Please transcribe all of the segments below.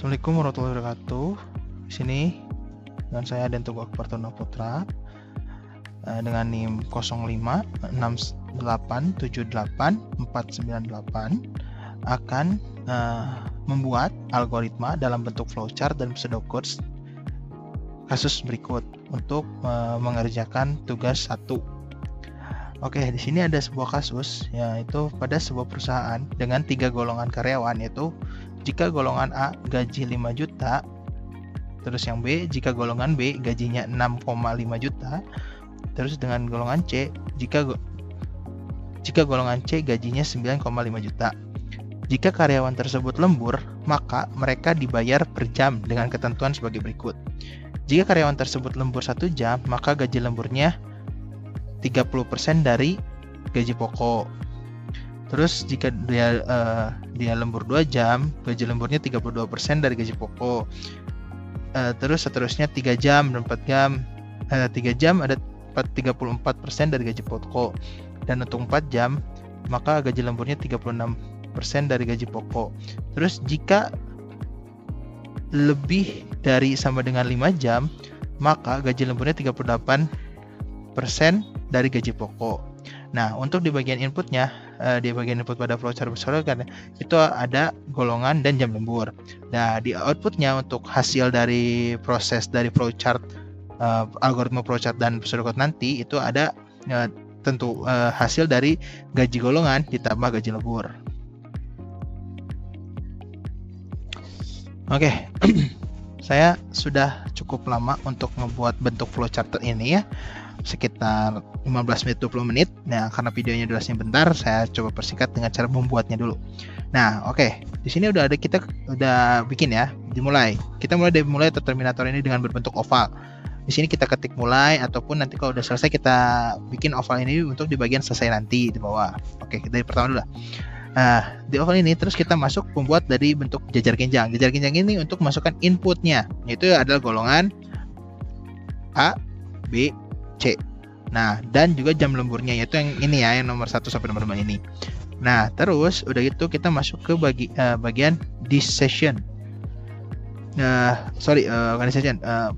Assalamualaikum warahmatullahi wabarakatuh. Di sini dengan saya Dentuk Akbar Tona Putra dengan NIM 05687848 akan membuat algoritma dalam bentuk flowchart dan pseudocodes kasus berikut untuk mengerjakan tugas 1. Oke, di sini ada sebuah kasus, yaitu pada sebuah perusahaan dengan 3 golongan karyawan, yaitu jika golongan A gaji 5 juta, terus yang B jika golongan B gajinya 6,5 juta, terus dengan golongan C jika golongan C gajinya 9,5 juta. Jika karyawan tersebut lembur, maka mereka dibayar per jam dengan ketentuan sebagai berikut. Jika karyawan tersebut lembur 1 jam, maka gaji lemburnya 30% dari gaji pokok. Terus jika dia lembur 2 jam, gaji lemburnya 32% dari gaji pokok. Terus seterusnya 3 jam dan 4 jam. 3 jam ada 34% dari gaji pokok. Dan untuk 4 jam, maka gaji lemburnya 36% dari gaji pokok. Terus jika lebih dari sama dengan 5 jam, maka gaji lemburnya 38% dari gaji pokok. Nah, untuk di bagian inputnya, di bagian input pada flowchart kan itu ada golongan dan jam lembur. Nah, di outputnya untuk hasil dari proses dari flowchart, algoritma flowchart dan pseudocode nanti itu ada tentu hasil dari gaji golongan ditambah gaji lembur. Oke. Saya sudah cukup lama untuk membuat bentuk flowchart ini ya, sekitar 15 menit 20 menit. Nah, karena videonya durasinya bentar, saya coba persingkat dengan cara membuatnya dulu. Nah, oke. Di sini kita udah bikin ya, dimulai. Kita mulai Terminator ini dengan berbentuk oval. Di sini kita ketik mulai, ataupun nanti kalau udah selesai kita bikin oval ini untuk di bagian selesai nanti di bawah. Oke, dari pertama dulu lah. Di oval ini terus kita masuk membuat dari bentuk jajar genjang. Jajar genjang ini untuk masukkan inputnya, yaitu adalah golongan A, B, C. Nah, dan juga jam lemburnya, yaitu yang ini ya, yang nomor 1 sampai nomor 5 ini. Nah, terus udah gitu kita masuk ke bagian decision.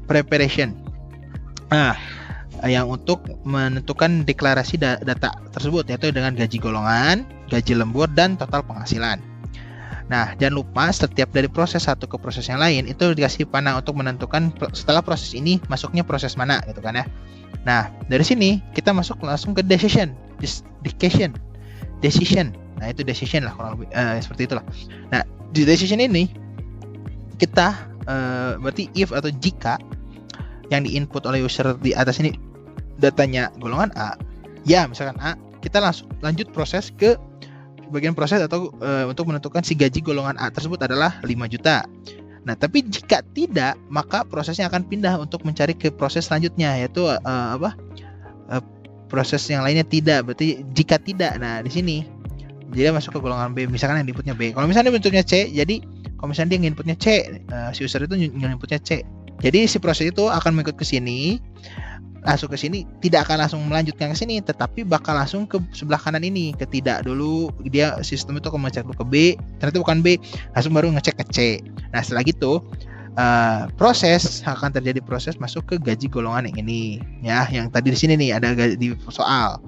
Preparation. Nah, yang untuk menentukan deklarasi data tersebut, yaitu dengan gaji golongan, gaji lembur, dan total penghasilan. Nah, jangan lupa setiap dari proses satu ke proses yang lain itu dikasih panah untuk menentukan setelah proses ini masuknya proses mana gitu kan ya. Nah, dari sini kita masuk langsung ke decision. Nah, itu decision lah kurang lebih seperti itulah. Nah, di decision ini kita berarti if atau jika yang diinput oleh user di atas ini datanya golongan A, ya misalkan A, kita langsung lanjut proses ke bagian proses atau untuk menentukan si gaji golongan A tersebut adalah 5 juta. Nah, tapi jika tidak, maka prosesnya akan pindah untuk mencari ke proses selanjutnya, yaitu proses yang lainnya tidak. Berarti jika tidak, nah di sini dia masuk ke golongan B, misalkan yang inputnya B. Kalau misalnya bentuknya C, jadi kalau misalnya dia inputnya C, si user itu inputnya C. Jadi si proses itu akan mengikut ke sini, langsung ke sini, tidak akan langsung melanjutkan ke sini, tetapi bakal langsung ke sebelah kanan ini, ke tidak dulu. Dia sistem itu akan ngecek dulu ke B, ternyata bukan B, langsung baru ngecek ke C. Nah, setelah gitu akan terjadi proses masuk ke gaji golongan yang ini ya, yang tadi di sini nih ada di soal.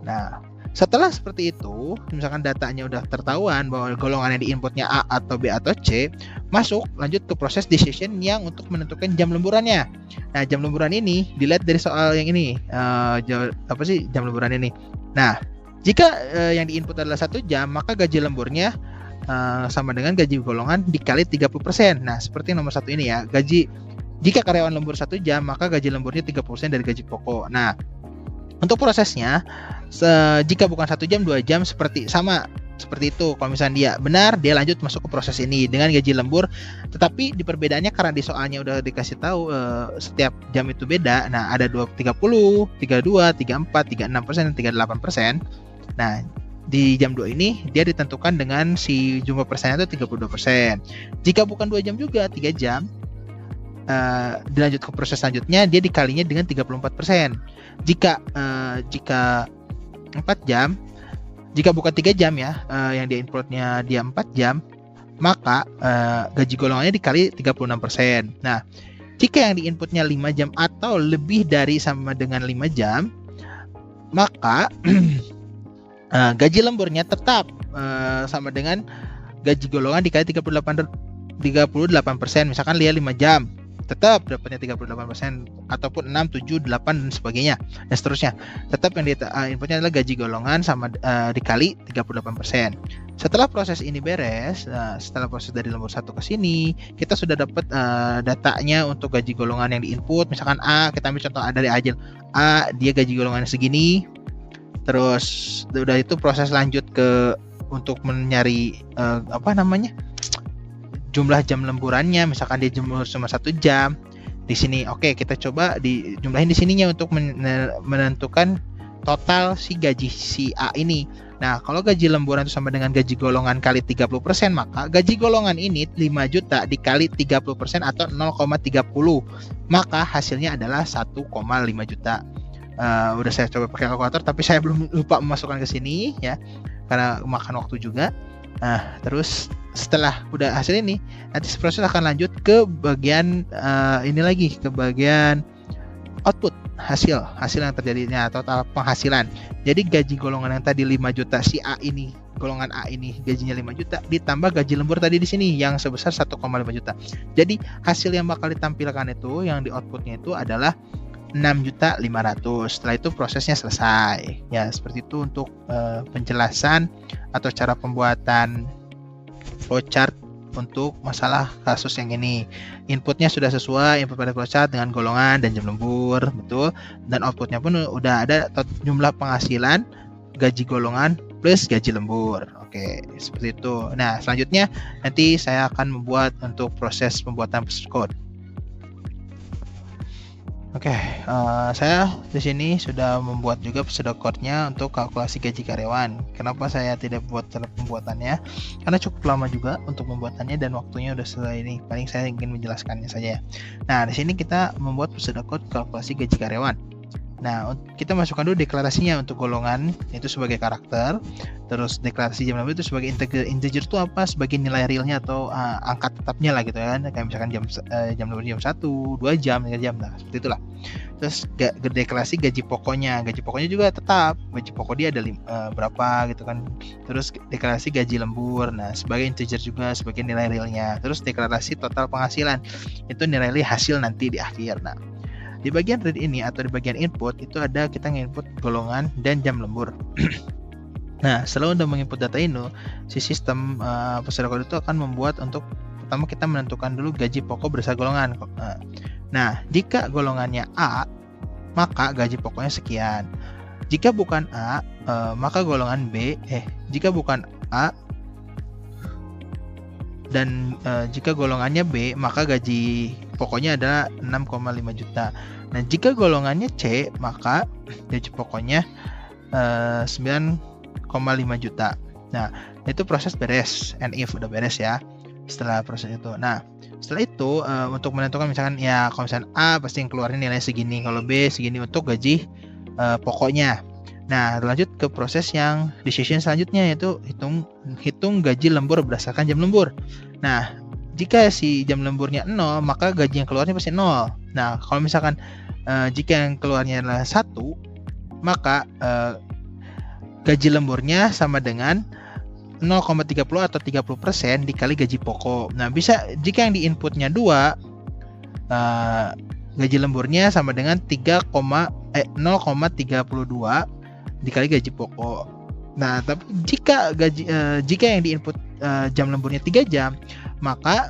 Nah, setelah seperti itu, misalkan datanya udah tertahuan bahwa golongan yang diinputnya A atau B atau C, masuk lanjut ke proses decision yang untuk menentukan jam lemburannya. Nah, jam lemburan ini dilihat dari soal yang ini, jam lemburan ini. Nah, jika yang diinput adalah 1 jam, maka gaji lemburnya sama dengan gaji golongan dikali 30%. Nah, seperti nomor 1 ini ya, jika karyawan lembur 1 jam, maka gaji lemburnya 30% dari gaji pokok. Nah, untuk prosesnya, jika bukan 1 jam, 2 jam seperti itu. Kalau misalnya dia benar, dia lanjut masuk ke proses ini dengan gaji lembur. Tetapi di perbedaannya karena di soalnya udah dikasih tahu setiap jam itu beda. Nah, ada 30, 32, 34, 36%, dan 38%. Nah, di jam 2 ini dia ditentukan dengan si jumlah persennya itu 32%. Jika bukan 2 jam juga, 3 jam, dilanjut ke proses selanjutnya, dia dikalinya dengan 34%. Jika 4 jam, jika bukan 3 jam ya, yang dia inputnya dia 4 jam, maka gaji golongannya dikali 36%. Nah, jika yang diinputnya 5 jam atau lebih dari sama dengan 5 jam, maka gaji lemburnya tetap sama dengan gaji golongan dikali 38%. Misalkan dia 5 jam, tetap dapatnya 38%, ataupun 6, 7, 8 dan sebagainya dan seterusnya. Tetap yang inputnya adalah gaji golongan sama dikali 38%. Setelah proses ini beres, setelah proses dari lembur 1 ke sini, kita sudah dapat datanya untuk gaji golongan yang diinput. Misalkan A, kita ambil contoh A dari Ajil. A, dia gaji golongan segini. Terus udah itu proses lanjut ke untuk mencari jumlah jam lemburannya. Misalkan dia lembur cuma 1 jam. Di sini oke, kita coba dijumlahin di sininya untuk menentukan total si gaji si A ini. Nah, kalau gaji lemburan itu sama dengan gaji golongan kali 30%, maka gaji golongan ini 5 juta dikali 30% atau 0,30. Maka hasilnya adalah 1,5 juta. Udah saya coba pakai kalkulator, tapi saya belum lupa memasukkan ke sini ya, karena makan waktu juga. Nah, terus setelah udah hasil ini, nanti proses akan lanjut ke bagian ini lagi, ke bagian output, hasil yang terjadinya, total penghasilan. Jadi gaji golongan yang tadi 5 juta si A ini, golongan A ini gajinya 5 juta ditambah gaji lembur tadi di sini yang sebesar 1,5 juta. Jadi hasil yang bakal ditampilkan itu, yang di outputnya itu adalah 6.500.000. Setelah itu prosesnya selesai. Ya, seperti itu untuk penjelasan atau cara pembuatan flowchart untuk masalah kasus yang ini. Inputnya sudah sesuai input pada flowchart dengan golongan dan jam lembur, betul. Dan outputnya pun udah ada jumlah penghasilan, gaji golongan plus gaji lembur. Oke, seperti itu. Nah, selanjutnya nanti saya akan membuat untuk proses pembuatan code. Oke, saya di sini sudah membuat juga pseudocode-nya untuk kalkulasi gaji karyawan. Kenapa saya tidak buat cara pembuatannya? Karena cukup lama juga untuk pembuatannya dan waktunya udah selesai ini. Paling saya ingin menjelaskannya saja. Nah, di sini kita membuat pseudocode kalkulasi gaji karyawan. Nah, kita masukkan dulu deklarasinya untuk golongan itu sebagai karakter, terus deklarasi jam lembur itu sebagai integer itu apa? Sebagai nilai realnya atau angka tetapnya lah gitu kan. Kayak misalkan jam lembur jam 1, 2 jam, 3 jam, nah seperti itulah. Terus deklarasi gaji pokoknya juga tetap, gaji pokok dia ada berapa gitu kan. Terus deklarasi gaji lembur, nah sebagai integer juga sebagai nilai realnya. Terus deklarasi total penghasilan, itu nilai real hasil nanti di akhir. Nah, di bagian read ini atau di bagian input itu ada kita nginput golongan dan jam lembur. Nah, setelah udah menginput data ini, si sistem pseudocode itu akan membuat untuk pertama kita menentukan dulu gaji pokok berdasar golongan. Nah, jika golongannya A, maka gaji pokoknya sekian. Jika bukan A, maka golongan B. Jika bukan A dan jika golongannya B, maka gaji pokoknya adalah 6,5 juta. Nah, jika golongannya C, maka gaji pokoknya 9,5 juta. Nah, itu proses beres, and if udah beres ya. Setelah proses itu, nah setelah itu untuk menentukan misalkan ya, kalau misalkan A pasti yang keluarin nilai segini, kalau B segini untuk gaji pokoknya. Nah, lanjut ke proses yang decision selanjutnya, yaitu hitung gaji lembur berdasarkan jam lembur. Nah, jika si jam lemburnya 0, maka gaji yang keluarnya pasti 0. Nah, kalau misalkan jika yang keluarnya adalah 1, maka gaji lemburnya sama dengan 0,30 atau 30% dikali gaji pokok. Nah, bisa jika yang diinputnya 2, gaji lemburnya sama dengan 0,32 dikali gaji pokok. Nah, tapi jika yang diinput jam lemburnya 3 jam, maka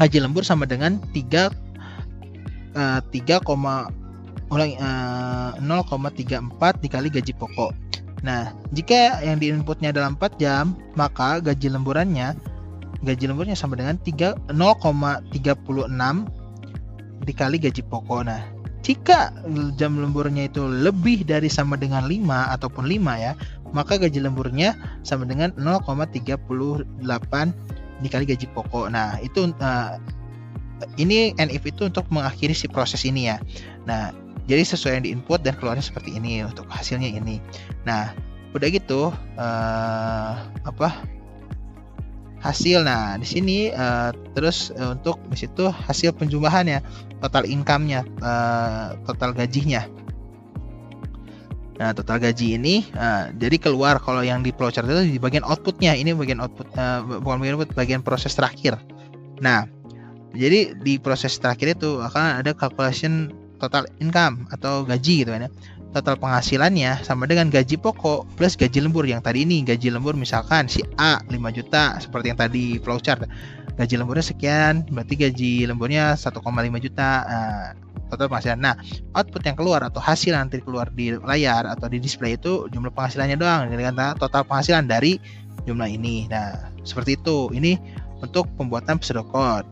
gaji lembur sama dengan 0,34 dikali gaji pokok. Nah, jika yang diinputnya dalam 4 jam, maka gaji lemburnya sama dengan 0,36 dikali gaji pokok. Nah, jika jam lemburnya itu lebih dari sama dengan 5 ataupun 5 ya, maka gaji lemburnya sama dengan 0,38 dikali gaji pokok. Nah, itu ini and if itu untuk mengakhiri si proses ini ya. Nah, jadi sesuai yang diinput dan keluarnya seperti ini untuk hasilnya ini. Nah, udah gitu hasil. Nah, di sini terus untuk di situ hasil penjumlahannya, total income-nya, total gajinya. Nah, total gaji ini jadi keluar kalau yang di flowchart itu di bagian outputnya. Ini bagian output, bukan bagian output, bagian proses terakhir. Nah, jadi di proses terakhir itu akan ada calculation total income atau gaji gitu kan ya. Total penghasilannya sama dengan gaji pokok plus gaji lembur. Yang tadi ini gaji lembur misalkan si A 5 juta seperti yang tadi flowchart. Gaji lemburnya sekian, berarti gaji lemburnya 1,5 juta. Total penghasilan. Nah, output yang keluar atau hasil yang nanti keluar di layar atau di display itu jumlah penghasilannya doang, dengan total penghasilan dari jumlah ini. Nah, seperti itu. Ini untuk pembuatan pseudocode.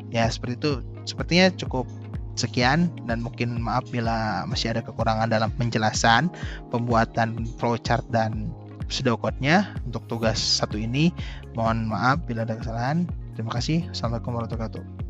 Ya seperti itu. Sepertinya cukup sekian, dan mungkin maaf bila masih ada kekurangan dalam penjelasan pembuatan flowchart dan pseudocode-nya untuk tugas satu ini. Mohon maaf bila ada kesalahan. Terima kasih. Assalamualaikum warahmatullahi wabarakatuh.